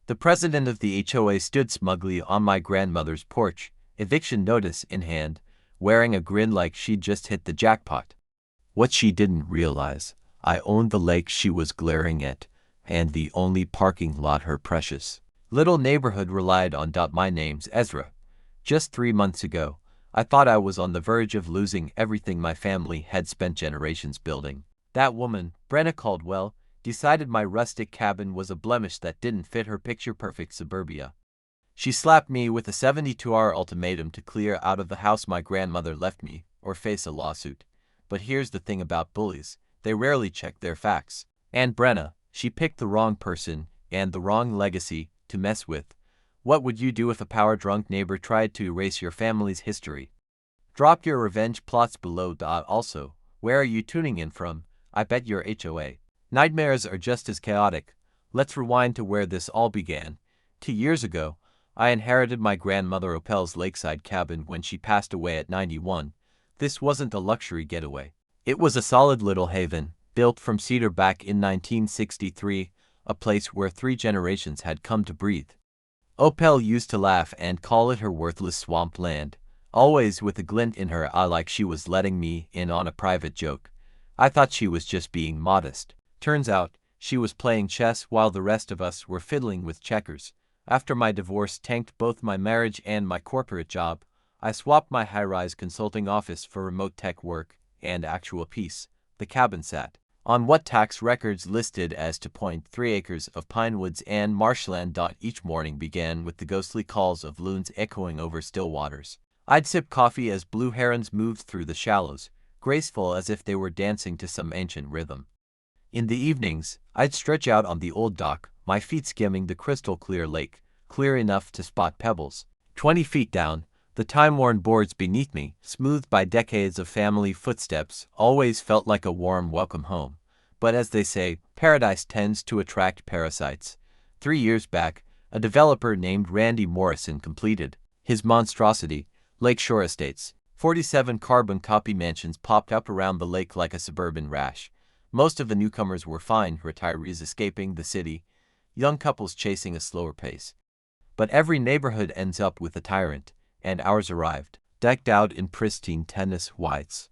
The president of the HOA stood smugly on my grandmother's porch, eviction notice in hand, wearing a grin like she'd just hit the jackpot. What she didn't realize, I owned the lake she was glaring at, and the only parking lot her precious little neighborhood relied on. My name's Ezra. Just 3 months ago, I thought I was on the verge of losing everything my family had spent generations building. That woman, Brenna Caldwell, decided my rustic cabin was a blemish that didn't fit her picture-perfect suburbia. She slapped me with a 72-hour ultimatum to clear out of the house my grandmother left me, or face a lawsuit. But here's the thing about bullies, they rarely check their facts. And Brenna, she picked the wrong person, and the wrong legacy, to mess with. What would you do if a power-drunk neighbor tried to erase your family's history? Drop your revenge plots below. Also, where are you tuning in from? I bet you're HOA. Nightmares are just as chaotic. Let's rewind to where this all began. 2 years ago, I inherited my grandmother Opel's lakeside cabin when she passed away at 91. This wasn't a luxury getaway. It was a solid little haven, built from cedar back in 1963, a place where 3 generations had come to breathe. Opel used to laugh and call it her worthless swamp land, always with a glint in her eye like she was letting me in on a private joke. I thought she was just being modest. Turns out, she was playing chess while the rest of us were fiddling with checkers. After my divorce tanked both my marriage and my corporate job, I swapped my high-rise consulting office for remote tech work and actual peace. The cabin sat on what tax records listed as 2.3 acres of pine woods and marshland. Each morning began with the ghostly calls of loons echoing over still waters. I'd sip coffee as blue herons moved through the shallows, graceful as if they were dancing to some ancient rhythm. In the evenings, I'd stretch out on the old dock, my feet skimming the crystal-clear lake, clear enough to spot pebbles. 20 feet down, the time-worn boards beneath me, smoothed by decades of family footsteps, always felt like a warm welcome home. But as they say, paradise tends to attract parasites. 3 years back, a developer named Randy Morrison completed his monstrosity, Lakeshore Estates. 47 carbon copy mansions popped up around the lake like a suburban rash. Most of the newcomers were fine retirees escaping the city, young couples chasing a slower pace. But every neighborhood ends up with a tyrant, and ours arrived, decked out in pristine tennis whites.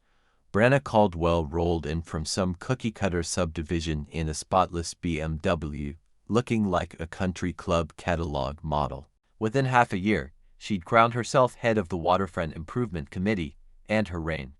Brenna Caldwell rolled in from some cookie-cutter subdivision in a spotless BMW, looking like a country club catalog model. Within half a year, she'd crowned herself head of the Waterfront Improvement Committee, and her reign.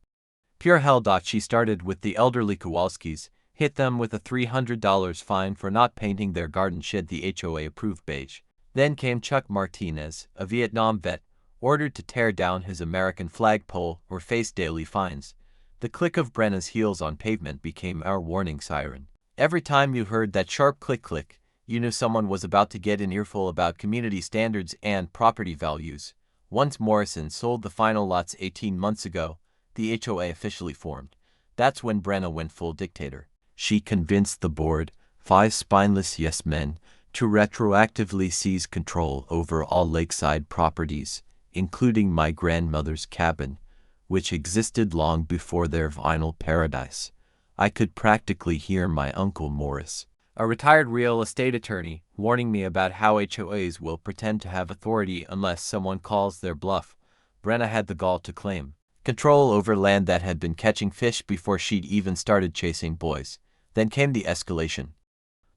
Pure hell. She started with the elderly Kowalskis, hit them with a $300 fine for not painting their garden shed the HOA-approved beige. Then came Chuck Martinez, a Vietnam vet, ordered to tear down his American flagpole or face daily fines. The click of Brenna's heels on pavement became our warning siren. Every time you heard that sharp click-click, you knew someone was about to get an earful about community standards and property values. Once Morrison sold the final lots 18 months ago, the HOA officially formed. That's when Brenna went full dictator. She convinced the board, 5 spineless yes-men, to retroactively seize control over all lakeside properties, including my grandmother's cabin, which existed long before their vinyl paradise. I could practically hear my Uncle Morris, a retired real estate attorney, warning me about how HOAs will pretend to have authority unless someone calls their bluff. Brenna had the gall to claim control over land that had been catching fish before she'd even started chasing boys. Then came the escalation.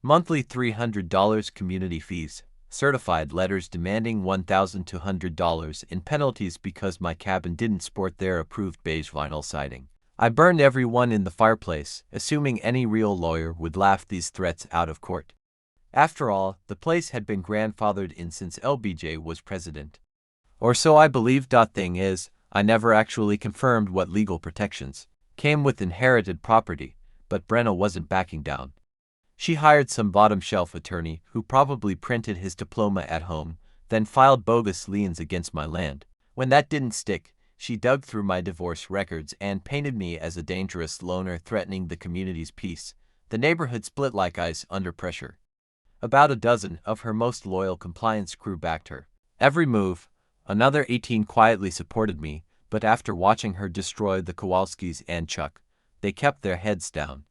Monthly $300 community fees, certified letters demanding $1,200 in penalties because my cabin didn't sport their approved beige vinyl siding. I burned everyone in the fireplace, assuming any real lawyer would laugh these threats out of court. After all, the place had been grandfathered in since LBJ was president. Or so I believed. Thing is, I never actually confirmed what legal protections came with inherited property, but Brenna wasn't backing down. She hired some bottom-shelf attorney who probably printed his diploma at home, then filed bogus liens against my land. When that didn't stick, she dug through my divorce records and painted me as a dangerous loner threatening the community's peace. The neighborhood split like ice under pressure. About a dozen of her most loyal compliance crew backed her every move. Another 18 quietly supported me, but after watching her destroy the Kowalskis and Chuck, they kept their heads down.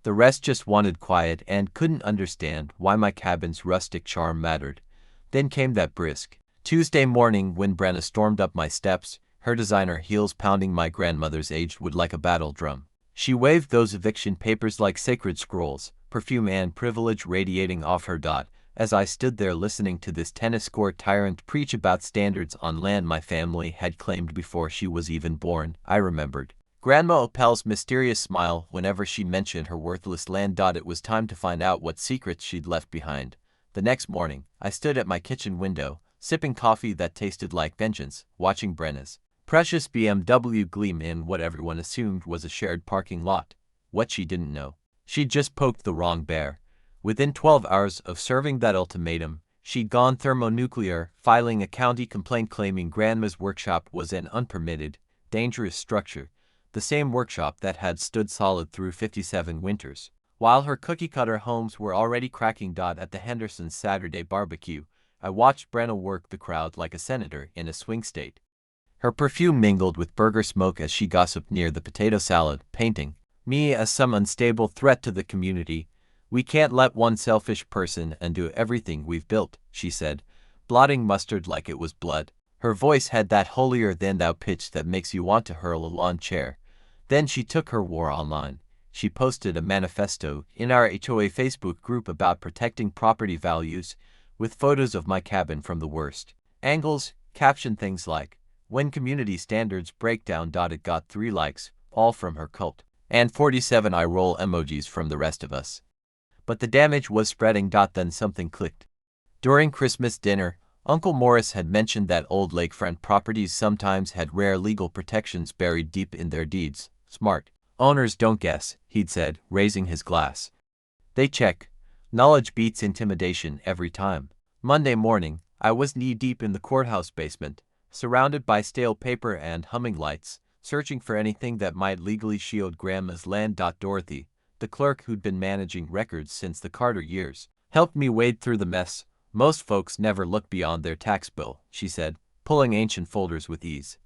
The rest just wanted quiet and couldn't understand why my cabin's rustic charm mattered. Then came that brisk Tuesday morning when Brenna stormed up my steps, her designer heels pounding my grandmother's aged wood like a battle drum. She waved those eviction papers like sacred scrolls, perfume and privilege radiating off her dot, as I stood there listening to this tennis court tyrant preach about standards on land my family had claimed before she was even born. I remembered Grandma Opel's mysterious smile whenever she mentioned her worthless land. It was time to find out what secrets she'd left behind. The next morning, I stood at my kitchen window, sipping coffee that tasted like vengeance, watching Brenna's precious BMW gleam in what everyone assumed was a shared parking lot. What she didn't know, she'd just poked the wrong bear. Within 12 hours of serving that ultimatum, she'd gone thermonuclear, filing a county complaint claiming Grandma's workshop was an unpermitted, dangerous structure, the same workshop that had stood solid through 57 winters. While her cookie-cutter homes were already cracking at the Henderson's Saturday barbecue, I watched Brenna work the crowd like a senator in a swing state. Her perfume mingled with burger smoke as she gossiped near the potato salad, painting me as some unstable threat to the community. "We can't let one selfish person undo everything we've built," she said, blotting mustard like it was blood. Her voice had that holier-than-thou pitch that makes you want to hurl a lawn chair. Then she took her war online. She posted a manifesto in our HOA Facebook group about protecting property values, with photos of my cabin from the worst angles, captioned things like, "When community standards break down." It got 3 likes, all from her cult, and 47 eye-roll emojis from the rest of us. But the damage was spreading. Then something clicked. During Christmas dinner, Uncle Morris had mentioned that old lakefront properties sometimes had rare legal protections buried deep in their deeds. "Smart owners don't guess," he'd said, raising his glass. "They check. Knowledge beats intimidation every time." Monday morning, I was knee-deep in the courthouse basement, surrounded by stale paper and humming lights, searching for anything that might legally shield Grandma's land. Dorothy, the clerk who'd been managing records since the Carter years, helped me wade through the mess. "Most folks never look beyond their tax bill," she said, pulling ancient folders with ease.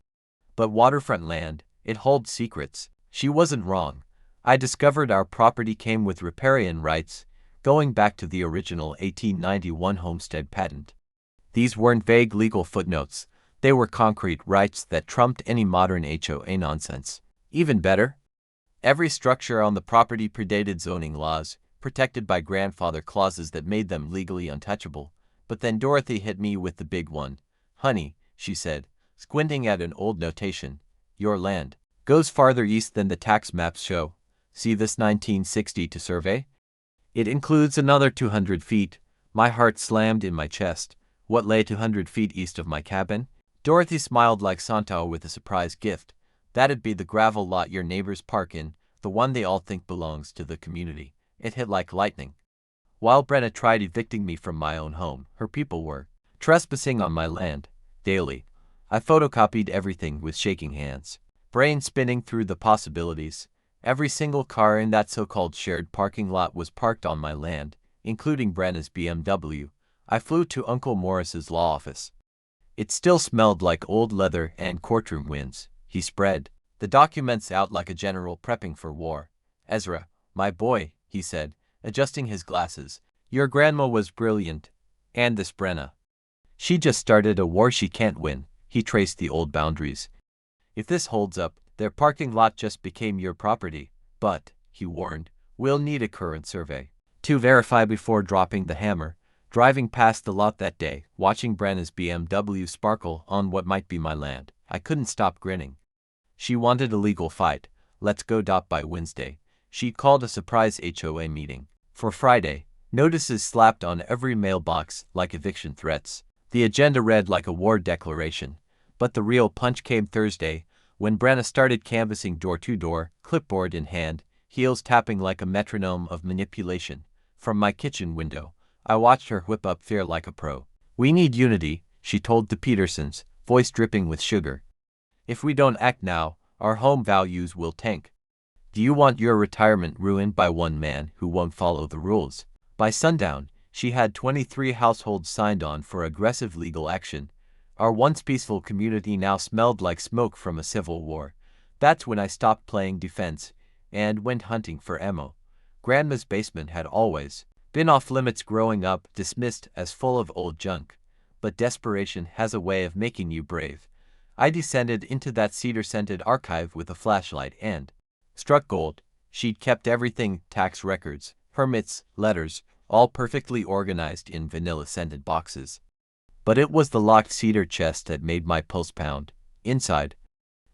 "But waterfront land, it holds secrets." She wasn't wrong. I discovered our property came with riparian rights, going back to the original 1891 homestead patent. These weren't vague legal footnotes. They were concrete rights that trumped any modern HOA nonsense. Even better, every structure on the property predated zoning laws, protected by grandfather clauses that made them legally untouchable. But then Dorothy hit me with the big one. "Honey," she said, squinting at an old notation, "your land goes farther east than the tax maps show. See this 1962 survey? It includes another 200 feet. My heart slammed in my chest. What lay 200 feet east of my cabin? Dorothy smiled like Santa with a surprise gift. "That'd be the gravel lot your neighbors park in, the one they all think belongs to the community." It hit like lightning. While Brenna tried evicting me from my own home, her people were trespassing on my land daily. I photocopied everything with shaking hands, brain spinning through the possibilities. Every single car in that so-called shared parking lot was parked on my land, including Brenna's BMW. I flew to Uncle Morris's law office. It still smelled like old leather and courtroom winds. He spread the documents out like a general prepping for war. "Ezra, my boy," he said, adjusting his glasses, "your grandma was brilliant. And this Brenna, she just started a war she can't win." He traced the old boundaries. "If this holds up, their parking lot just became your property. But," he warned, "we'll need a current survey to verify before dropping the hammer." Driving past the lot that day, watching Brenna's BMW sparkle on what might be my land, I couldn't stop grinning. She wanted a legal fight. "Let's go." By Wednesday, she called a surprise HOA meeting. For Friday, notices slapped on every mailbox like eviction threats. The agenda read like a war declaration. But the real punch came Thursday, when Brenna started canvassing door to door, clipboard in hand, heels tapping like a metronome of manipulation. From my kitchen window, I watched her whip up fear like a pro. "We need unity," she told the Petersons, voice dripping with sugar. "If we don't act now, our home values will tank. Do you want your retirement ruined by one man who won't follow the rules?" By sundown, she had 23 households signed on for aggressive legal action. Our once peaceful community now smelled like smoke from a civil war. That's when I stopped playing defense and went hunting for ammo. Grandma's basement had always been off limits growing up, dismissed as full of old junk. But desperation has a way of making you brave. I descended into that cedar-scented archive with a flashlight and struck gold. She'd kept everything: tax records, permits, letters, all perfectly organized in vanilla-scented boxes. But it was the locked cedar chest that made my pulse pound. Inside,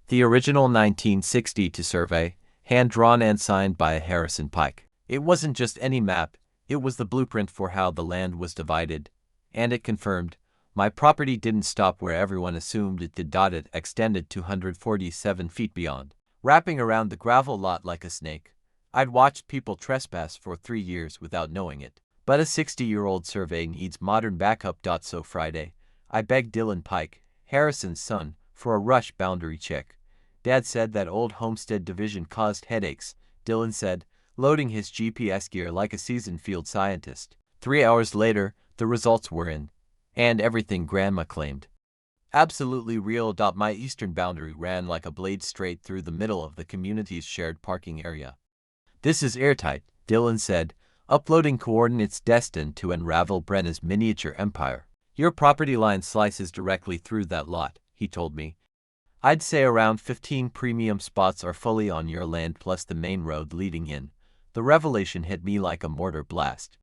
the original 1962 survey, hand-drawn and signed by Harrison Pike. It wasn't just any map, it was the blueprint for how the land was divided. And it confirmed my property didn't stop where everyone assumed it did. It extended 247 feet beyond, wrapping around the gravel lot like a snake. I'd watched people trespass for 3 years without knowing it. But a 60-year-old survey needs modern backup. So Friday, I begged Dylan Pike, Harrison's son, for a rush boundary check. Dad said that old homestead division caused headaches, Dylan said, loading his GPS gear like a seasoned field scientist. 3 hours later, the results were in. And everything Grandma claimed. Absolutely real. My eastern boundary ran like a blade straight through the middle of the community's shared parking area. This is airtight, Dylan said, uploading coordinates destined to unravel Brenna's miniature empire. Your property line slices directly through that lot, he told me. I'd say around 15 premium spots are fully on your land plus the main road leading in. The revelation hit me like a mortar blast.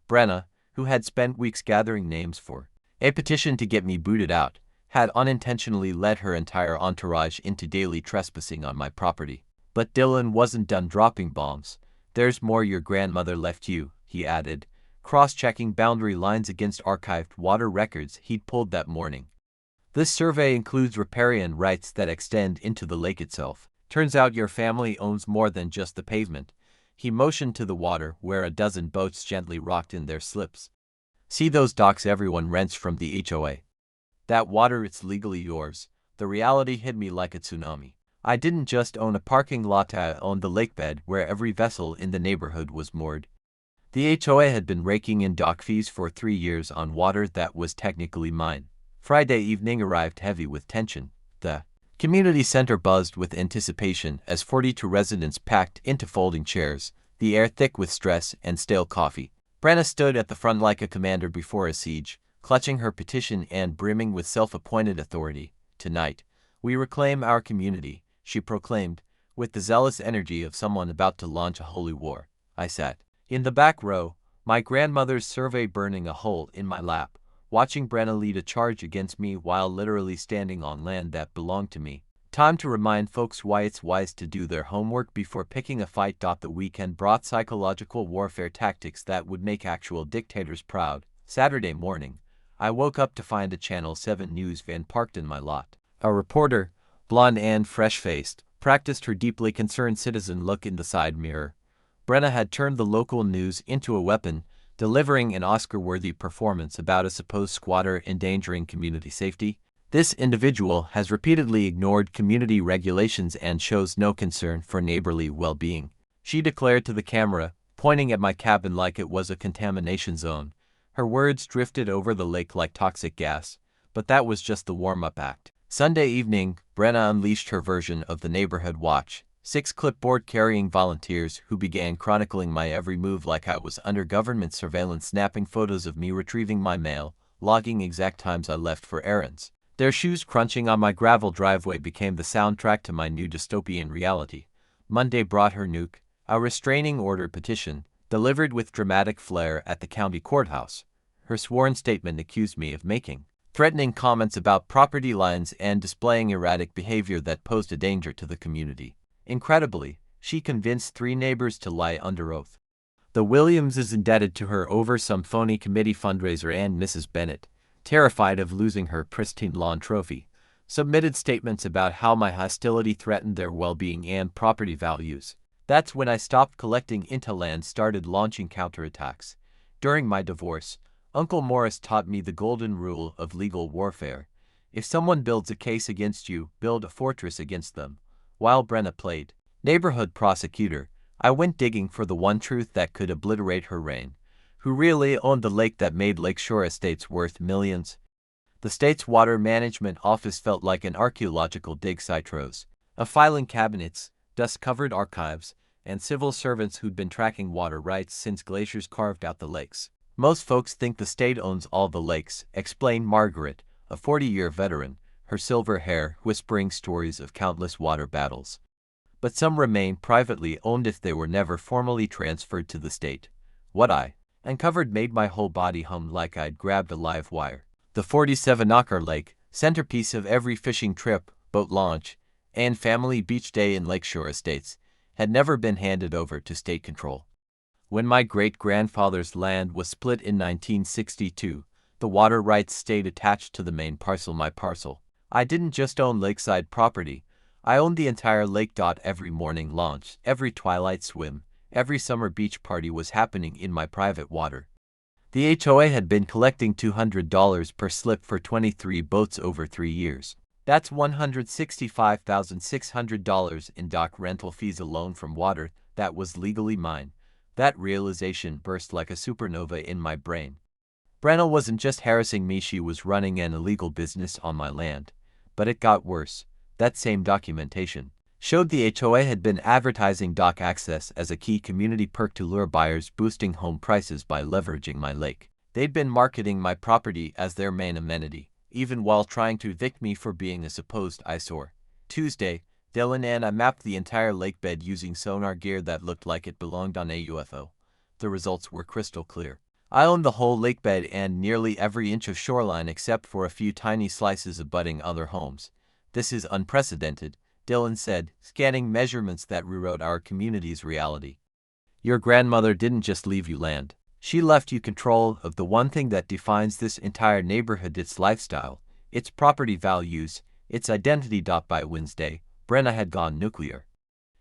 Brenna, who had spent weeks gathering names for a petition to get me booted out, had unintentionally led her entire entourage into daily trespassing on my property. But Dylan wasn't done dropping bombs. There's more your grandmother left you, he added, cross-checking boundary lines against archived water records he'd pulled that morning. This survey includes riparian rights that extend into the lake itself. Turns out your family owns more than just the pavement. He motioned to the water where a dozen boats gently rocked in their slips. See those docks everyone rents from the HOA? That water, it's legally yours. The reality hit me like a tsunami. I didn't just own a parking lot, I owned the lakebed where every vessel in the neighborhood was moored. The HOA had been raking in dock fees for 3 years on water that was technically mine. Friday evening arrived heavy with tension. The community center buzzed with anticipation as 42 residents packed into folding chairs, the air thick with stress and stale coffee. Brenna stood at the front like a commander before a siege, clutching her petition and brimming with self-appointed authority. Tonight, we reclaim our community, she proclaimed, with the zealous energy of someone about to launch a holy war. I sat in the back row, my grandmother's survey burning a hole in my lap, watching Brenna lead a charge against me while literally standing on land that belonged to me. Time to remind folks why it's wise to do their homework before picking a fight. The weekend brought psychological warfare tactics that would make actual dictators proud. Saturday morning, I woke up to find a Channel 7 news van parked in my lot. A reporter, blonde and fresh-faced, practiced her deeply concerned citizen look in the side mirror. Brenna had turned the local news into a weapon, delivering an Oscar-worthy performance about a supposed squatter endangering community safety. This individual has repeatedly ignored community regulations and shows no concern for neighborly well-being, she declared to the camera, pointing at my cabin like it was a contamination zone. Her words drifted over the lake like toxic gas, but that was just the warm-up act. Sunday evening, Brenna unleashed her version of the neighborhood watch. 6 clipboard-carrying volunteers who began chronicling my every move like I was under government surveillance, snapping photos of me retrieving my mail, logging exact times I left for errands. Their shoes crunching on my gravel driveway became the soundtrack to my new dystopian reality. Monday brought her nuke, a restraining order petition, delivered with dramatic flair at the county courthouse. Her sworn statement accused me of making threatening comments about property lines and displaying erratic behavior that posed a danger to the community. Incredibly, she convinced 3 neighbors to lie under oath. The Williams is indebted to her over some phony committee fundraiser, and Mrs. Bennett, terrified of losing her pristine lawn trophy, submitted statements about how my hostility threatened their well-being and property values. That's when I stopped collecting intel and started launching counterattacks. During my divorce, Uncle Morris taught me the golden rule of legal warfare. If someone builds a case against you, build a fortress against them. While Brenna played neighborhood prosecutor, I went digging for the one truth that could obliterate her reign. Who really owned the lake that made Lakeshore Estates worth millions? The state's water management office felt like an archaeological dig site. Rows of filing cabinets, dust-covered archives, and civil servants who'd been tracking water rights since glaciers carved out the lakes. Most folks think the state owns all the lakes, explained Margaret, a 40-year veteran, her silver hair whispering stories of countless water battles. But some remain privately owned if they were never formally transferred to the state. What I uncovered made my whole body hum like I'd grabbed a live wire. The 47-acre lake, centerpiece of every fishing trip, boat launch, and family beach day in Lakeshore Estates, had never been handed over to state control. When my great-grandfather's land was split in 1962, the water rights stayed attached to the main parcel, my parcel. I didn't just own lakeside property, I owned the entire lake. Every morning launch, every twilight swim, every summer beach party was happening in my private water. The HOA had been collecting $200 per slip for 23 boats over 3 years. That's $165,600 in dock rental fees alone from water that was legally mine. That realization burst like a supernova in my brain. Brenna wasn't just harassing me, she was running an illegal business on my land. But it got worse. That same documentation showed the HOA had been advertising dock access as a key community perk to lure buyers, boosting home prices by leveraging my lake. They'd been marketing my property as their main amenity, even while trying to evict me for being a supposed eyesore. Tuesday, Dylan and I mapped the entire lake bed using sonar gear that looked like it belonged on a UFO. The results were crystal clear. I owned the whole lake bed and nearly every inch of shoreline except for a few tiny slices abutting other homes. This is unprecedented, Dylan said, scanning measurements that rewrote our community's reality. Your grandmother didn't just leave you land. She left you control of the one thing that defines this entire neighborhood, its lifestyle, its property values, its identity. By Wednesday, Brenna had gone nuclear.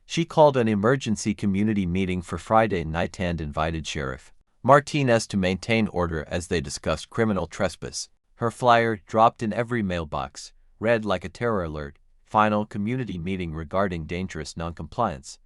She called an emergency community meeting for Friday night and invited Sheriff Martinez to maintain order as they discussed criminal trespass. Her flyer, dropped in every mailbox, read like a terror alert: final community meeting regarding dangerous noncompliance.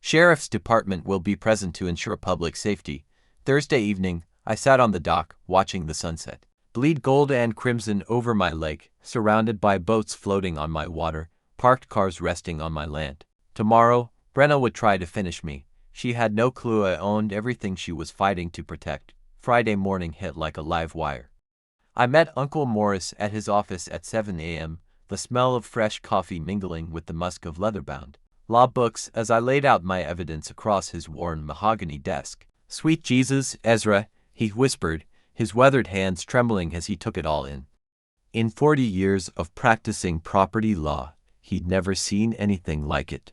Sheriff's Department will be present to ensure public safety. Thursday evening, I sat on the dock, watching the sunset bleed gold and crimson over my lake, surrounded by boats floating on my water, parked cars resting on my land. Tomorrow, Brenna would try to finish me. She had no clue I owned everything she was fighting to protect. Friday morning hit like a live wire. I met Uncle Morris at his office at 7 a.m., the smell of fresh coffee mingling with the musk of leather-bound law books as I laid out my evidence across his worn mahogany desk. "Sweet Jesus, Ezra," he whispered, his weathered hands trembling as he took it all in. In 40 years of practicing property law, he'd never seen anything like it.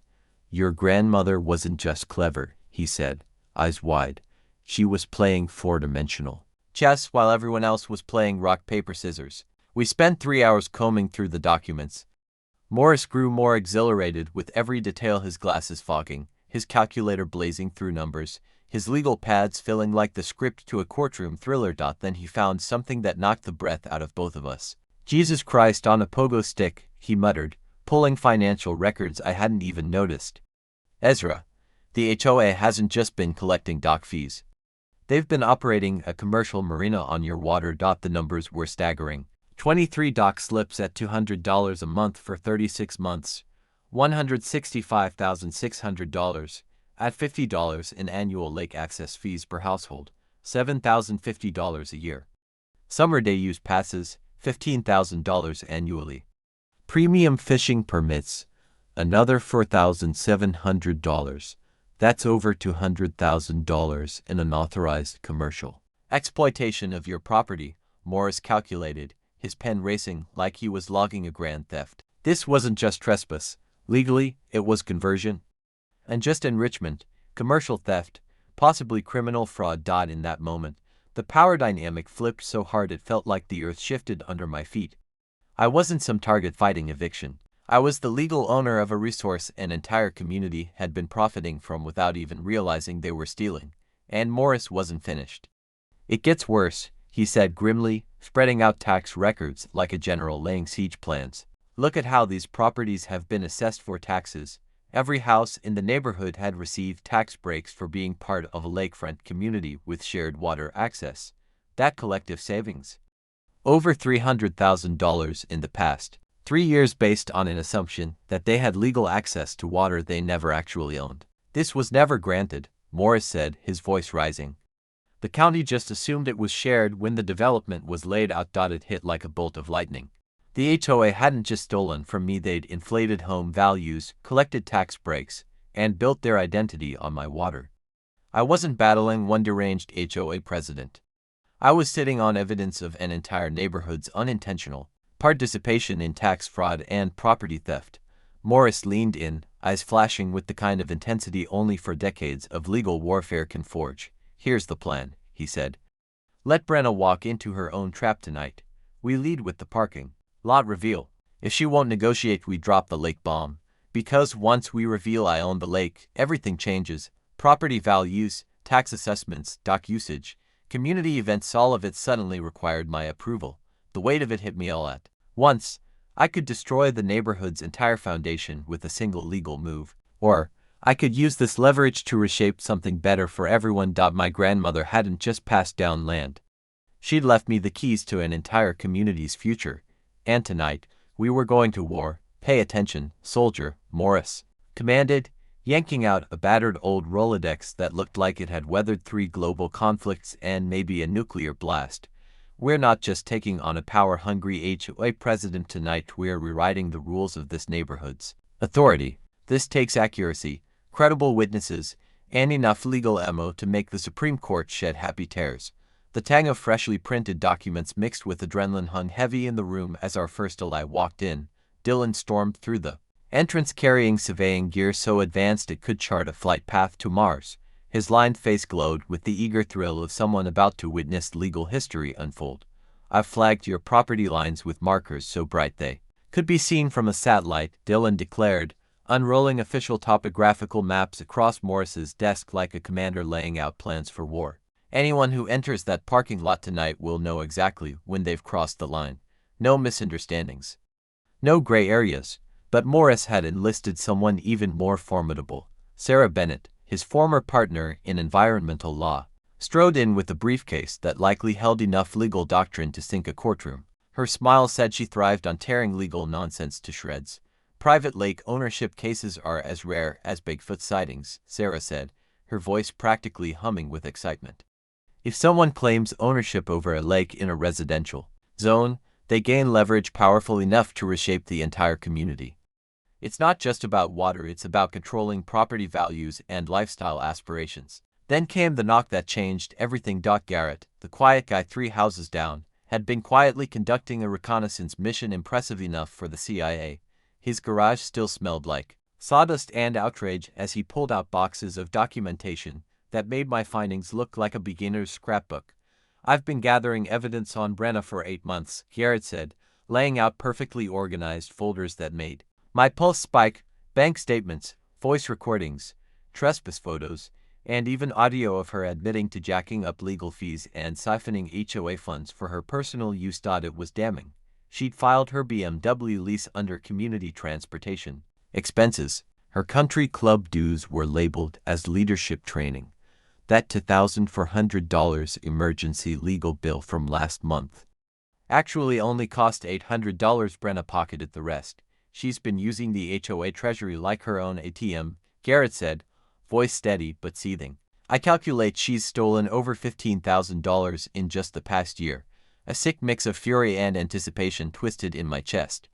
"Your grandmother wasn't just clever," he said, eyes wide. "She was playing four-dimensional chess while everyone else was playing rock, paper, scissors." We spent 3 hours combing through the documents. Morris grew more exhilarated with every detail, his glasses fogging, his calculator blazing through numbers, his legal pads feeling like the script to a courtroom thriller. Then he found something that knocked the breath out of both of us. "Jesus Christ on a pogo stick," he muttered, pulling financial records I hadn't even noticed. "Ezra, the HOA hasn't just been collecting dock fees. They've been operating a commercial marina on your water." The numbers were staggering. 23 dock slips at $200 a month for 36 months, $165,600, at $50 in annual lake access fees per household, $7,050 a year. Summer day use passes, $15,000 annually. Premium fishing permits, another $4,700. That's over $200,000 in unauthorized commercial exploitation of your property, Morris calculated, his pen racing like he was logging a grand theft. This wasn't just trespass. Legally, it was conversion. And just enrichment, commercial theft, possibly criminal fraud. In that moment, the power dynamic flipped so hard it felt like the earth shifted under my feet. I wasn't some target fighting eviction. I was the legal owner of a resource an entire community had been profiting from without even realizing they were stealing. And Morris wasn't finished. "It gets worse," he said grimly, spreading out tax records like a general laying siege plans. "Look at how these properties have been assessed for taxes. Every house in the neighborhood had received tax breaks for being part of a lakefront community with shared water access. That collective savings, over $300,000 in the past 3 years, based on an assumption that they had legal access to water they never actually owned. This was never granted, Morris said, his voice rising. The county just assumed it was shared when the development was laid out. It hit like a bolt of lightning. The HOA hadn't just stolen from me, they'd inflated home values, collected tax breaks, and built their identity on my water. I wasn't battling one deranged HOA president. I was sitting on evidence of an entire neighborhood's unintentional participation in tax fraud and property theft. Morris leaned in, eyes flashing with the kind of intensity only for decades of legal warfare can forge. Here's the plan, he said. Let Brenna walk into her own trap tonight. We lead with the parking lot reveal. If she won't negotiate, we drop the lake bomb. Because once we reveal I own the lake, everything changes. Property values, tax assessments, dock usage, community events, all of it suddenly required my approval. The weight of it hit me all at once. I could destroy the neighborhood's entire foundation with a single legal move, or I could use this leverage to reshape something better for everyone. My grandmother hadn't just passed down land. She'd left me the keys to an entire community's future. And tonight, we were going to war. Pay attention, soldier, Morris commanded, yanking out a battered old Rolodex that looked like it had weathered 3 global conflicts and maybe a nuclear blast. We're not just taking on a power-hungry HOA president tonight, we're rewriting the rules of this neighborhood's authority. This takes accuracy, credible witnesses, and enough legal ammo to make the Supreme Court shed happy tears. The tang of freshly printed documents mixed with adrenaline hung heavy in the room as our first ally walked in. Dylan stormed through the entrance carrying surveying gear so advanced it could chart a flight path to Mars. His lined face glowed with the eager thrill of someone about to witness legal history unfold. I've flagged your property lines with markers so bright they could be seen from a satellite, Dylan declared, unrolling official topographical maps across Morris's desk like a commander laying out plans for war. Anyone who enters that parking lot tonight will know exactly when they've crossed the line. No misunderstandings. No gray areas. But Morris had enlisted someone even more formidable. Sarah Bennett, his former partner in environmental law, strode in with a briefcase that likely held enough legal doctrine to sink a courtroom. Her smile said she thrived on tearing legal nonsense to shreds. Private lake ownership cases are as rare as Bigfoot sightings, Sarah said, her voice practically humming with excitement. If someone claims ownership over a lake in a residential zone, they gain leverage powerful enough to reshape the entire community. It's not just about water, it's about controlling property values and lifestyle aspirations. Then came the knock that changed everything. Garrett, the quiet guy 3 houses down, had been quietly conducting a reconnaissance mission impressive enough for the CIA. His garage still smelled like sawdust and outrage as he pulled out boxes of documentation that made my findings look like a beginner's scrapbook. I've been gathering evidence on Brenna for 8 months, Garrett said, laying out perfectly organized folders that made my pulse spike, bank statements, voice recordings, trespass photos, and even audio of her admitting to jacking up legal fees and siphoning HOA funds for her personal use. It was damning. She'd filed her BMW lease under community transportation expenses. Her country club dues were labeled as leadership training. That $2,400 emergency legal bill from last month actually only cost $800. Brenna pocketed the rest. She's been using the HOA treasury like her own ATM, Garrett said, voice steady but seething. I calculate she's stolen over $15,000 in just the past year. A sick mix of fury and anticipation twisted in my chest.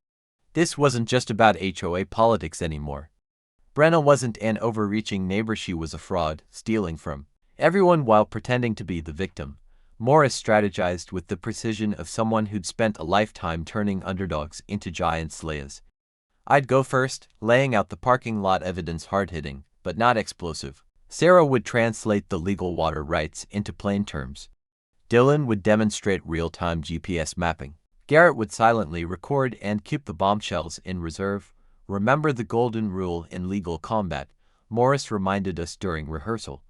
This wasn't just about HOA politics anymore. Brenna wasn't an overreaching neighbor, she was a fraud, stealing from everyone while pretending to be the victim. Morris strategized with the precision of someone who'd spent a lifetime turning underdogs into giant slayers. I'd go first, laying out the parking lot evidence, hard-hitting, but not explosive. Sarah would translate the legal water rights into plain terms. Dylan would demonstrate real-time GPS mapping. Garrett would silently record and keep the bombshells in reserve. Remember the golden rule in legal combat, Morris reminded us during rehearsal.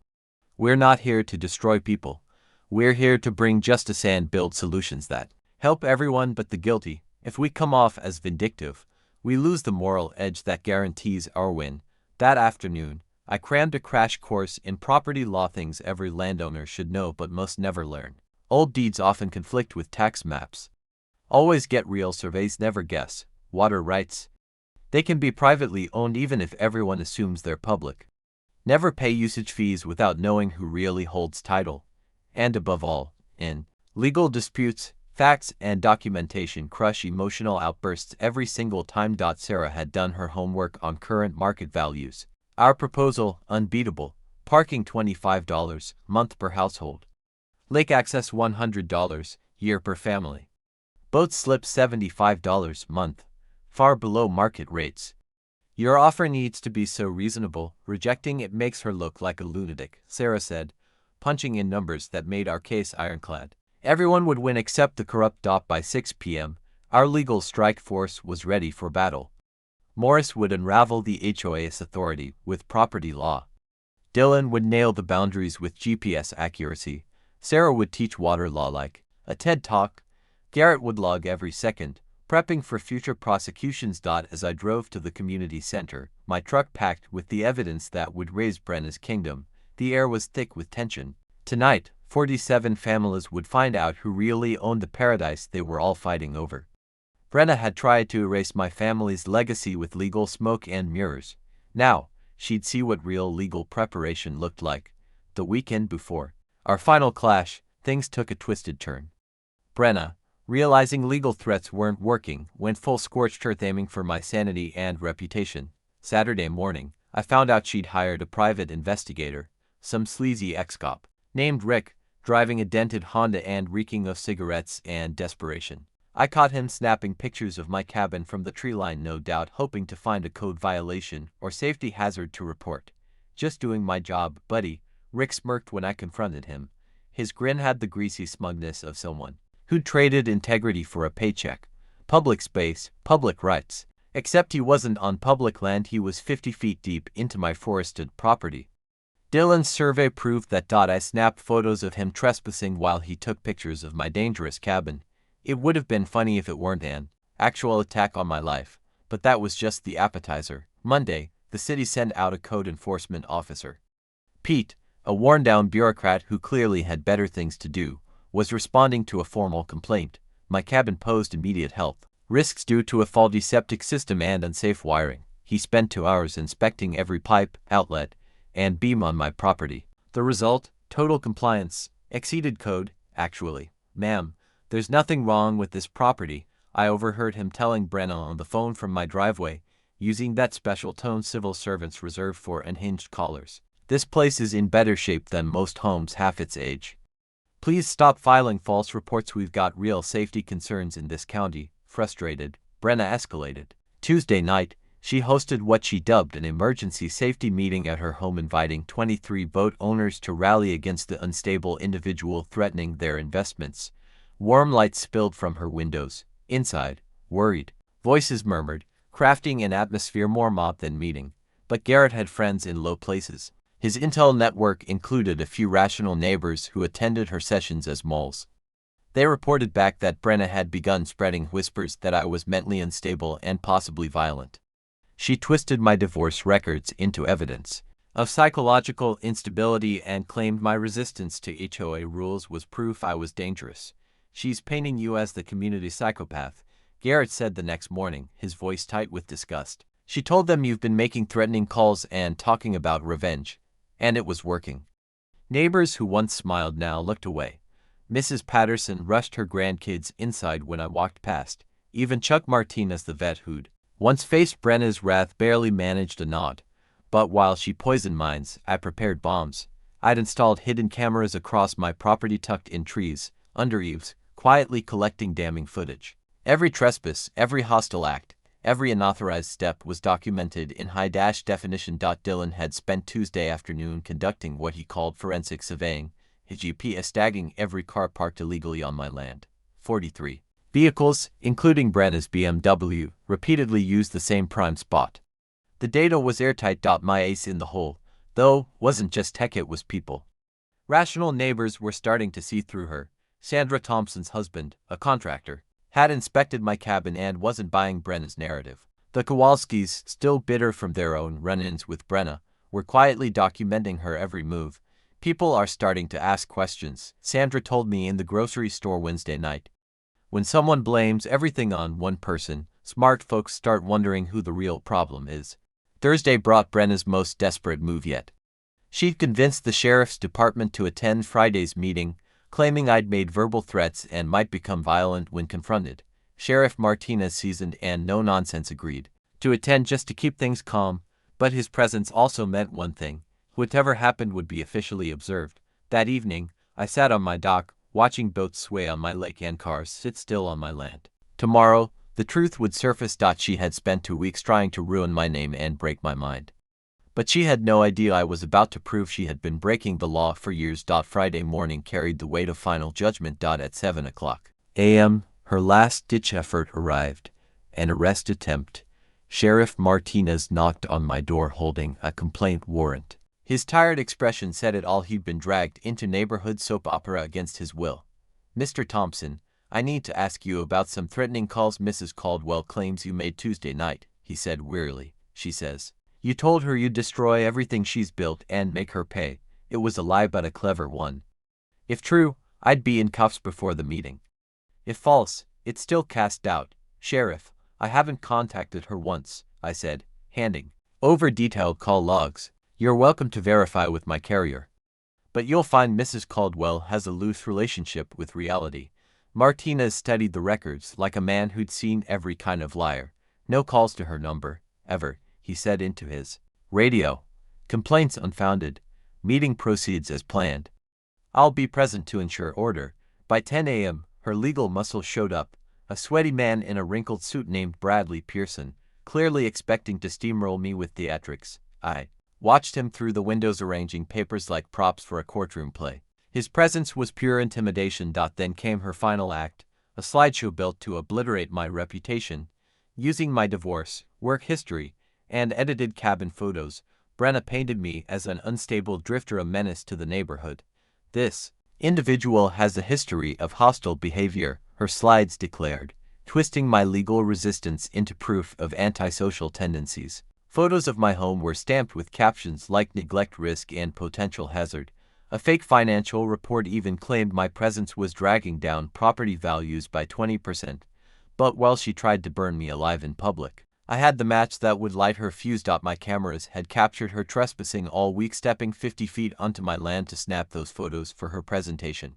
We're not here to destroy people. We're here to bring justice and build solutions that help everyone but the guilty. If we come off as vindictive, we lose the moral edge that guarantees our win. That afternoon, I crammed a crash course in property law, things every landowner should know but most never learn. Old deeds often conflict with tax maps. Always get real surveys, never guess. Water rights. They can be privately owned even if everyone assumes they're public. Never pay usage fees without knowing who really holds title. And above all, in legal disputes, facts and documentation crush emotional outbursts every single time. Sarah had done her homework on current market values. Our proposal, unbeatable. Parking $25 month per household. Lake access $100 year per family. Boat slip $75 month, far below market rates. Your offer needs to be so reasonable. Rejecting it makes her look like a lunatic, Sarah said, punching in numbers that made our case ironclad. Everyone would win except the corrupt. By 6 p.m., our legal strike force was ready for battle. Morris would unravel the HOA's authority with property law. Dylan would nail the boundaries with GPS accuracy. Sarah would teach water law like a TED Talk. Garrett would log every second, prepping for future prosecutions. As I drove to the community center, my truck packed with the evidence that would raise Brenna's kingdom, the air was thick with tension. Tonight, 47 families would find out who really owned the paradise they were all fighting over. Brenna had tried to erase my family's legacy with legal smoke and mirrors. Now, she'd see what real legal preparation looked like. The weekend before our final clash, things took a twisted turn. Brenna, realizing legal threats weren't working, went full scorched earth, aiming for my sanity and reputation. Saturday morning, I found out she'd hired a private investigator, some sleazy ex-cop, named Rick, driving a dented Honda and reeking of cigarettes and desperation. I caught him snapping pictures of my cabin from the tree line, no doubt hoping to find a code violation or safety hazard to report. Just doing my job, buddy, Rick smirked when I confronted him. His grin had the greasy smugness of someone who'd traded integrity for a paycheck. Public space, public rights. Except he wasn't on public land, he was 50 feet deep into my forested property. Dylan's survey proved that. I snapped photos of him trespassing while he took pictures of my dangerous cabin. It would have been funny if it weren't an actual attack on my life, but that was just the appetizer. Monday, the city sent out a code enforcement officer. Pete, a worn-down bureaucrat who clearly had better things to do, was responding to a formal complaint. My cabin posed immediate health risks due to a faulty septic system and unsafe wiring. He spent 2 hours inspecting every pipe, outlet, and beam on my property. The result? Total compliance. Exceeded code, actually. Ma'am, there's nothing wrong with this property, I overheard him telling Brenna on the phone from my driveway, using that special tone civil servants reserve for unhinged callers. This place is in better shape than most homes half its age. Please stop filing false reports. We've got real safety concerns in this county. Frustrated, Brenna escalated. Tuesday night, she hosted what she dubbed an emergency safety meeting at her home, inviting 23 boat owners to rally against the unstable individual threatening their investments. Warm light spilled from her windows. Inside, worried voices murmured, crafting an atmosphere more mob than meeting. But Garrett had friends in low places. His intel network included a few rational neighbors who attended her sessions as moles. They reported back that Brenna had begun spreading whispers that I was mentally unstable and possibly violent. She twisted my divorce records into evidence of psychological instability and claimed my resistance to HOA rules was proof I was dangerous. She's painting you as the community psychopath, Garrett said the next morning, his voice tight with disgust. She told them you've been making threatening calls and talking about revenge. And it was working. Neighbors who once smiled now looked away. Mrs. Patterson rushed her grandkids inside when I walked past. Even Chuck Martinez, the vet who'd once faced Brenna's wrath, barely managed a nod. But while she poisoned minds, I prepared bombs. I'd installed hidden cameras across my property, tucked in trees, under eaves, quietly collecting damning footage. Every trespass, every hostile act, every unauthorized step was documented in high-definition. Dylan had spent Tuesday afternoon conducting what he called forensic surveying, his GPS tagging every car parked illegally on my land. 43 vehicles, including Brenna's BMW, repeatedly used the same prime spot. The data was airtight. My ace in the hole, though, wasn't just tech, it was people. Rational neighbors were starting to see through her. Sandra Thompson's husband, a contractor, had inspected my cabin and wasn't buying Brenna's narrative. The Kowalskis, still bitter from their own run-ins with Brenna, were quietly documenting her every move. People are starting to ask questions, Sandra told me in the grocery store Wednesday night. When someone blames everything on one person, smart folks start wondering who the real problem is. Thursday brought Brenna's most desperate move yet. She'd convinced the sheriff's department to attend Friday's meeting, claiming I'd made verbal threats and might become violent when confronted. Sheriff Martinez, seasoned and no-nonsense, agreed to attend just to keep things calm, but his presence also meant one thing: whatever happened would be officially observed. That evening, I sat on my dock, watching boats sway on my lake and cars sit still on my land. Tomorrow, the truth would surface. She had spent 2 weeks trying to ruin my name and break my mind. But she had no idea I was about to prove she had been breaking the law for years. Friday morning carried the weight of final judgment. At 7 a.m., her last-ditch effort arrived, an arrest attempt. Sheriff Martinez knocked on my door holding a complaint warrant. His tired expression said it all. He'd been dragged into neighborhood soap opera against his will. "Mr. Thompson, I need to ask you about some threatening calls Mrs. Caldwell claims you made Tuesday night," he said wearily. "She says you told her you'd destroy everything she's built and make her pay. It was a lie, but a clever one. If true, I'd be in cuffs before the meeting. If false, it's still cast doubt." "Sheriff, I haven't contacted her once," I said, handing over detailed call logs. "You're welcome to verify with my carrier. But you'll find Mrs. Caldwell has a loose relationship with reality." Martinez studied the records like a man who'd seen every kind of liar. "No calls to her number, ever," he said into his radio. "Complaints unfounded. Meeting proceeds as planned. I'll be present to ensure order." By 10 a.m., her legal muscle showed up, a sweaty man in a wrinkled suit named Bradley Pearson, clearly expecting to steamroll me with theatrics. I watched him through the windows arranging papers like props for a courtroom play. His presence was pure intimidation. Then came her final act, a slideshow built to obliterate my reputation. Using my divorce, work history, and edited cabin photos, Brenna painted me as an unstable drifter, a menace to the neighborhood. "This individual has a history of hostile behavior," her slides declared, twisting my legal resistance into proof of antisocial tendencies. Photos of my home were stamped with captions like neglect, risk, and potential hazard. A fake financial report even claimed my presence was dragging down property values by 20%. But while she tried to burn me alive in public, I had the match that would light her fuse. My cameras had captured her trespassing all week, stepping 50 feet onto my land to snap those photos for her presentation.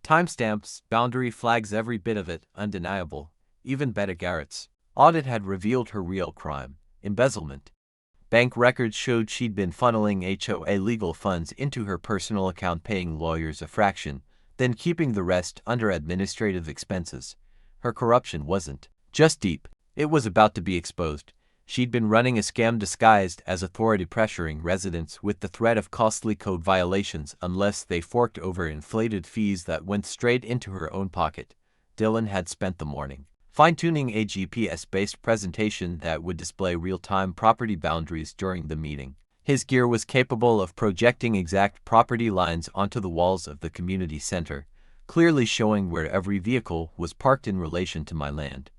Timestamps, boundary flags, every bit of it, undeniable. Even Betta Garrett's audit had revealed her real crime: embezzlement. Bank records showed she'd been funneling HOA legal funds into her personal account, paying lawyers a fraction, then keeping the rest under administrative expenses. Her corruption wasn't just deep, it was about to be exposed. She'd been running a scam disguised as authority, pressuring residents with the threat of costly code violations unless they forked over inflated fees that went straight into her own pocket. Dylan had spent the morning fine-tuning a GPS-based presentation that would display real-time property boundaries during the meeting. His gear was capable of projecting exact property lines onto the walls of the community center, clearly showing where every vehicle was parked in relation to my land.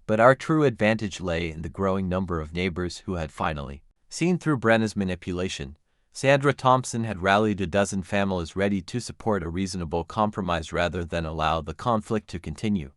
But our true advantage lay in the growing number of neighbors who had finally seen through Brenna's manipulation. Sandra Thompson had rallied a dozen families ready to support a reasonable compromise rather than allow the conflict to continue.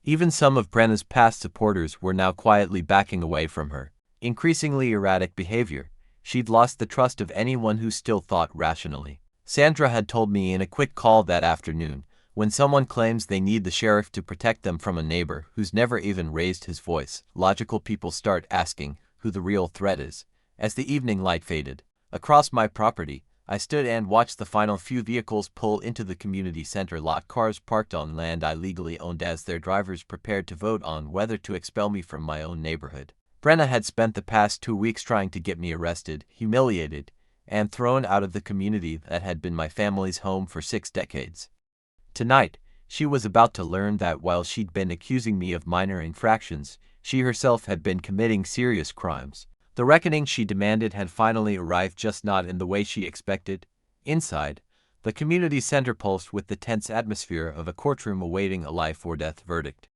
Even some of Brenna's past supporters were now quietly backing away from her increasingly erratic behavior. She'd lost the trust of anyone who still thought rationally. Sandra had told me in a quick call that afternoon, when someone claims they need the sheriff to protect them from a neighbor who's never even raised his voice, logical people start asking who the real threat is. As the evening light faded across my property, I stood and watched the final few vehicles pull into the community center lot, cars parked on land I legally owned as their drivers prepared to vote on whether to expel me from my own neighborhood. Brenna had spent the past 2 weeks trying to get me arrested, humiliated, and thrown out of the community that had been my family's home for 6 decades. Tonight, she was about to learn that while she'd been accusing me of minor infractions, she herself had been committing serious crimes. The reckoning she demanded had finally arrived, just not in the way she expected. Inside, the community center pulsed with the tense atmosphere of a courtroom awaiting a life-or-death verdict.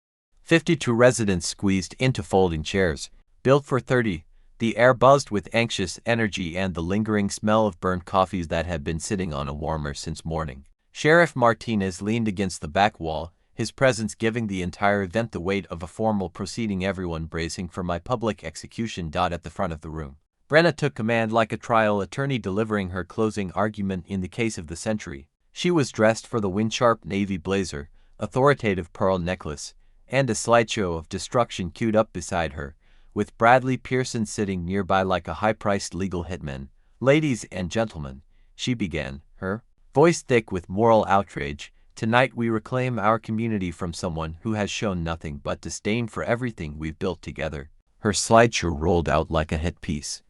52 residents squeezed into folding chairs, built for 30. The air buzzed with anxious energy and the lingering smell of burnt coffees that had been sitting on a warmer since morning. Sheriff Martinez leaned against the back wall, his presence giving the entire event the weight of a formal proceeding, everyone bracing for my public execution. At the front of the room, Brenna took command like a trial attorney delivering her closing argument in the case of the century. She was dressed for the wind-sharp navy blazer, authoritative pearl necklace, and a slideshow of destruction queued up beside her, with Bradley Pearson sitting nearby like a high-priced legal hitman. "Ladies and gentlemen," she began, her voice thick with moral outrage, "tonight we reclaim our community from someone who has shown nothing but disdain for everything we've built together." Her slideshow rolled out like a hit piece.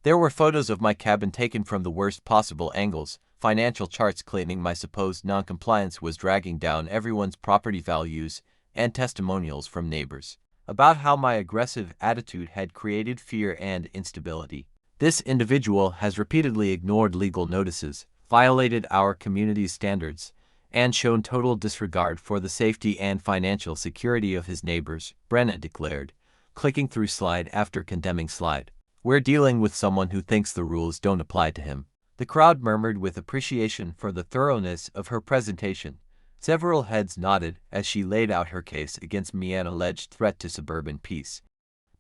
There were photos of my cabin taken from the worst possible angles, financial charts claiming my supposed non-compliance was dragging down everyone's property values, and testimonials from neighbors about how my aggressive attitude had created fear and instability. This individual has repeatedly ignored legal notices, violated our community's standards, and shown total disregard for the safety and financial security of his neighbors, Brenna declared, clicking through slide after condemning slide. "We're dealing with someone who thinks the rules don't apply to him." The crowd murmured with appreciation for the thoroughness of her presentation. Several heads nodded as she laid out her case against me, an alleged threat to suburban peace.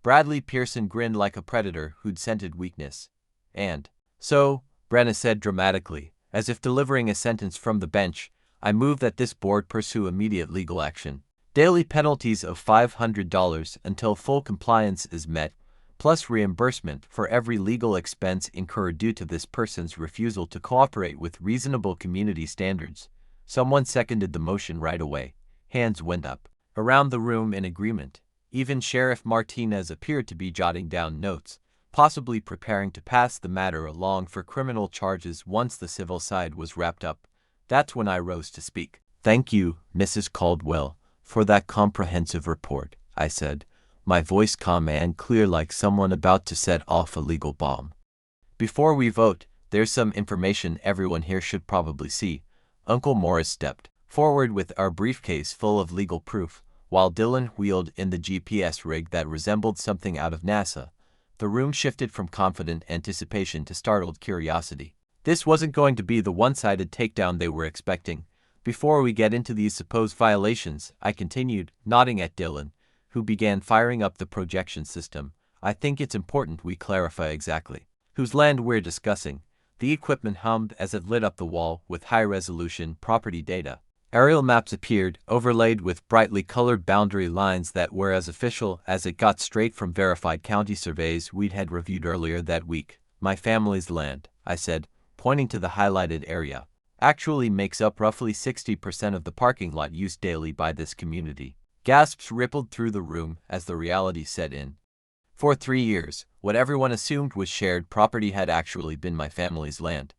Bradley Pearson grinned like a predator who'd scented weakness. "And so," Brenna said dramatically, as if delivering a sentence from the bench, "I move that this board pursue immediate legal action. Daily penalties of $500 until full compliance is met, plus reimbursement for every legal expense incurred due to this person's refusal to cooperate with reasonable community standards." Someone seconded the motion right away. Hands went up around the room in agreement. Even Sheriff Martinez appeared to be jotting down notes, possibly preparing to pass the matter along for criminal charges once the civil side was wrapped up. That's when I rose to speak. "Thank you, Mrs. Caldwell, for that comprehensive report," I said, my voice calm and clear like someone about to set off a legal bomb. "Before we vote, there's some information everyone here should probably see." Uncle Morris stepped forward with our briefcase full of legal proof, while Dylan wheeled in the GPS rig that resembled something out of NASA. The room shifted from confident anticipation to startled curiosity. This wasn't going to be the one-sided takedown they were expecting. "Before we get into these supposed violations," I continued, nodding at Dylan, who began firing up the projection system, "I think it's important we clarify exactly whose land we're discussing." The equipment hummed as it lit up the wall with high-resolution property data. Aerial maps appeared, overlaid with brightly colored boundary lines that were as official as it got, straight from verified county surveys we'd had reviewed earlier that week. "My family's land," I said, pointing to the highlighted area, "actually makes up roughly 60% of the parking lot used daily by this community." Gasps rippled through the room as the reality set in. For 3 years, what everyone assumed was shared property had actually been my family's land.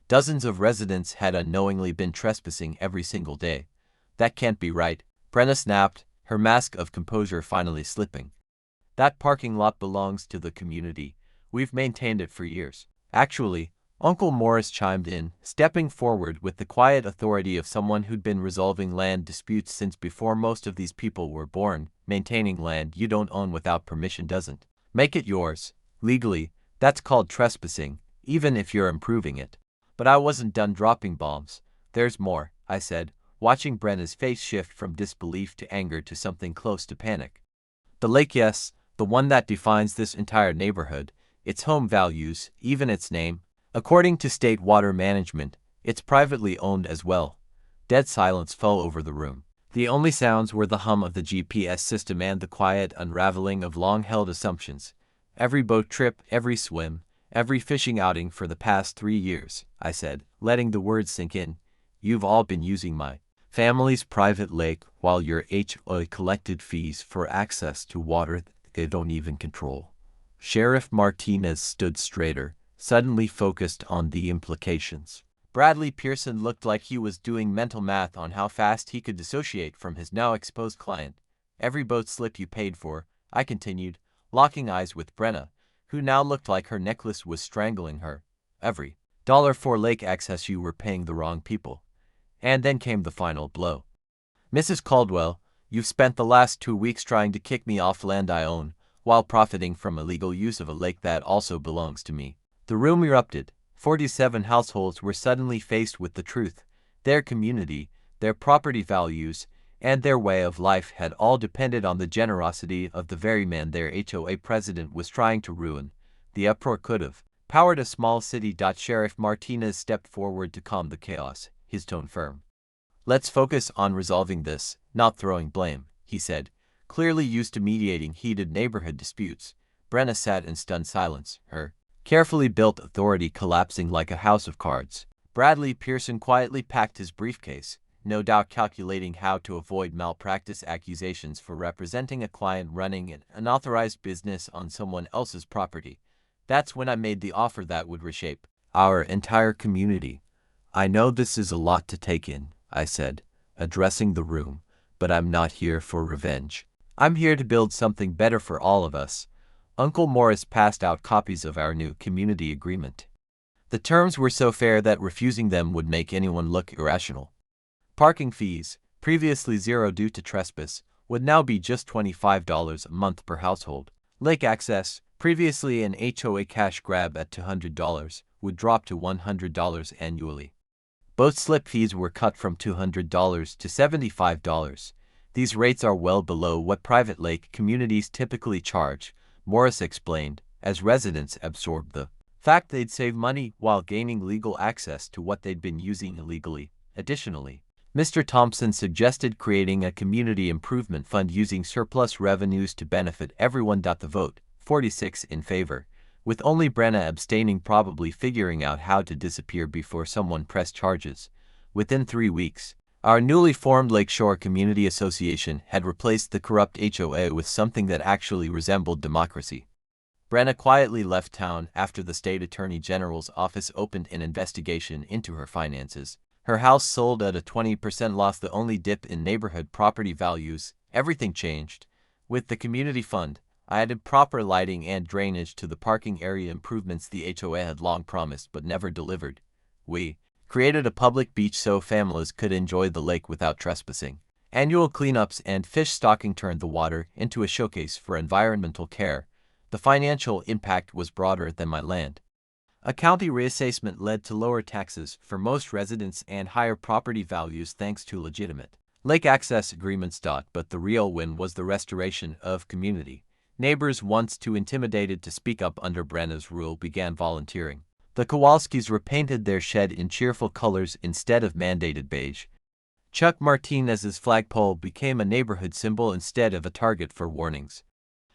Dozens of residents had unknowingly been trespassing every single day. "That can't be right," Brenna snapped, her mask of composure finally slipping. "That parking lot belongs to the community. We've maintained it for years." "Actually," Uncle Morris chimed in, stepping forward with the quiet authority of someone who'd been resolving land disputes since before most of these people were born, "maintaining land you don't own without permission doesn't make it yours. Legally, that's called trespassing, even if you're improving it." But I wasn't done dropping bombs. "There's more," I said, watching Brenna's face shift from disbelief to anger to something close to panic. "The lake, yes, the one that defines this entire neighborhood, its home values, even its name. According to state water management, it's privately owned as well." Dead silence fell over the room. The only sounds were the hum of the GPS system and the quiet unraveling of long-held assumptions. "Every boat trip, every swim, every fishing outing for the past 3 years," I said, letting the words sink in. "You've all been using my family's private lake while your HOA collected fees for access to water they don't even control." Sheriff Martinez stood straighter, suddenly focused on the implications. Bradley Pearson looked like he was doing mental math on how fast he could dissociate from his now exposed client. "Every boat slip you paid for," I continued, locking eyes with Brenna, who now looked like her necklace was strangling her. "Every dollar for lake access you were paying the wrong people." And then came the final blow. "Mrs. Caldwell, you've spent the last 2 weeks trying to kick me off land I own, while profiting from illegal use of a lake that also belongs to me." The room erupted. 47 households were suddenly faced with the truth. Their community, their property values, and their way of life had all depended on the generosity of the very man their HOA president was trying to ruin. the uproar could have powered a small city. Sheriff Martinez stepped forward to calm the chaos, his tone firm. "Let's focus on resolving this, not throwing blame," he said, clearly used to mediating heated neighborhood disputes. Brenna sat in stunned silence, her carefully built authority collapsing like a house of cards. Bradley Pearson quietly packed his briefcase, no doubt calculating how to avoid malpractice accusations for representing a client running an unauthorized business on someone else's property. "That's when I made the offer that would reshape our entire community. I know this is a lot to take in," I said, addressing the room, "but I'm not here for revenge. I'm here to build something better for all of us." Uncle Morris passed out copies of our new community agreement. The terms were so fair that refusing them would make anyone look irrational. Parking fees, previously $0 due to trespass, would now be just $25 a month per household. Lake access, previously an HOA cash grab at $200, would drop to $100 annually. Boat slip fees were cut from $200 to $75. "These rates are well below what private lake communities typically charge," Morris explained, as residents absorbed the fact they'd save money while gaining legal access to what they'd been using illegally. Additionally, Mr. Thompson suggested creating a community improvement fund using surplus revenues to benefit everyone. The vote, 46 in favor, with only Brenna abstaining, probably figuring out how to disappear before someone pressed charges. Within 3 weeks, our newly formed Lakeshore Community Association had replaced the corrupt HOA with something that actually resembled democracy. Brenna quietly left town after the state attorney general's office opened an investigation into her finances. Her house sold at a 20% loss, the only dip in neighborhood property values. Everything changed. With the community fund, I added proper lighting and drainage to the parking area, improvements the HOA had long promised but never delivered. We created a public beach so families could enjoy the lake without trespassing. Annual cleanups and fish stocking turned the water into a showcase for environmental care. The financial impact was broader than my land. A county reassessment led to lower taxes for most residents and higher property values thanks to legitimate lake access agreements. But the real win was the restoration of community. Neighbors, once too intimidated to speak up under Brenna's rule, began volunteering. The Kowalskis repainted their shed in cheerful colors instead of mandated beige. Chuck Martinez's flagpole became a neighborhood symbol instead of a target for warnings.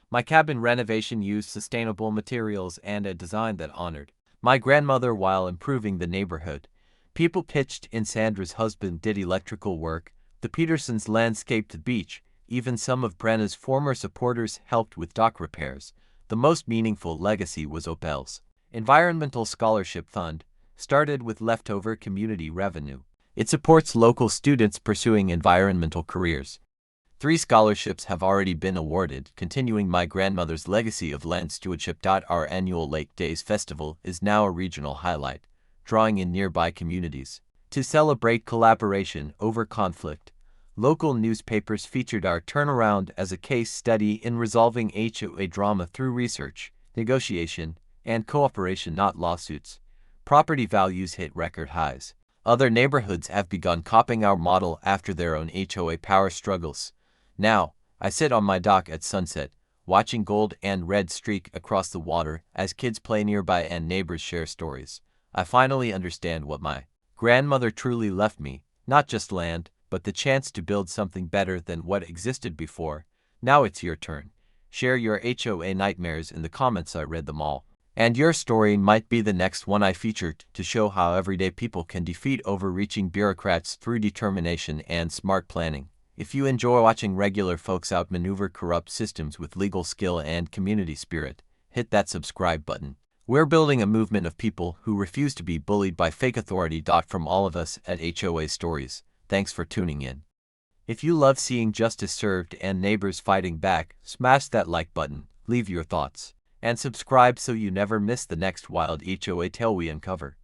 My cabin renovation used sustainable materials and a design that honored my grandmother while improving the neighborhood. People pitched in. Sandra's husband did electrical work. The Petersons landscaped the beach. Even some of Brenna's former supporters helped with dock repairs. The most meaningful legacy was Opel's Environmental Scholarship Fund, started with leftover community revenue. It supports local students pursuing environmental careers. 3 scholarships have already been awarded, continuing my grandmother's legacy of land stewardship. Our annual Lake Days Festival is now a regional highlight, drawing in nearby communities. To celebrate collaboration over conflict, local newspapers featured our turnaround as a case study in resolving HOA drama through research, negotiation, and cooperation, not lawsuits. Property values hit record highs. Other neighborhoods have begun copying our model after their own HOA power struggles. Now, I sit on my dock at sunset, watching gold and red streak across the water as kids play nearby and neighbors share stories. I finally understand what my grandmother truly left me, not just land, but the chance to build something better than what existed before. Now it's your turn. Share your HOA nightmares in the comments. I read them all. And your story might be the next one I featured to show how everyday people can defeat overreaching bureaucrats through determination and smart planning. If you enjoy watching regular folks outmaneuver corrupt systems with legal skill and community spirit, hit that subscribe button. We're building a movement of people who refuse to be bullied by fake authority. From all of us at HOA Stories, thanks for tuning in. If you love seeing justice served and neighbors fighting back, smash that like button, leave your thoughts, and subscribe so you never miss the next wild HOA tale we uncover.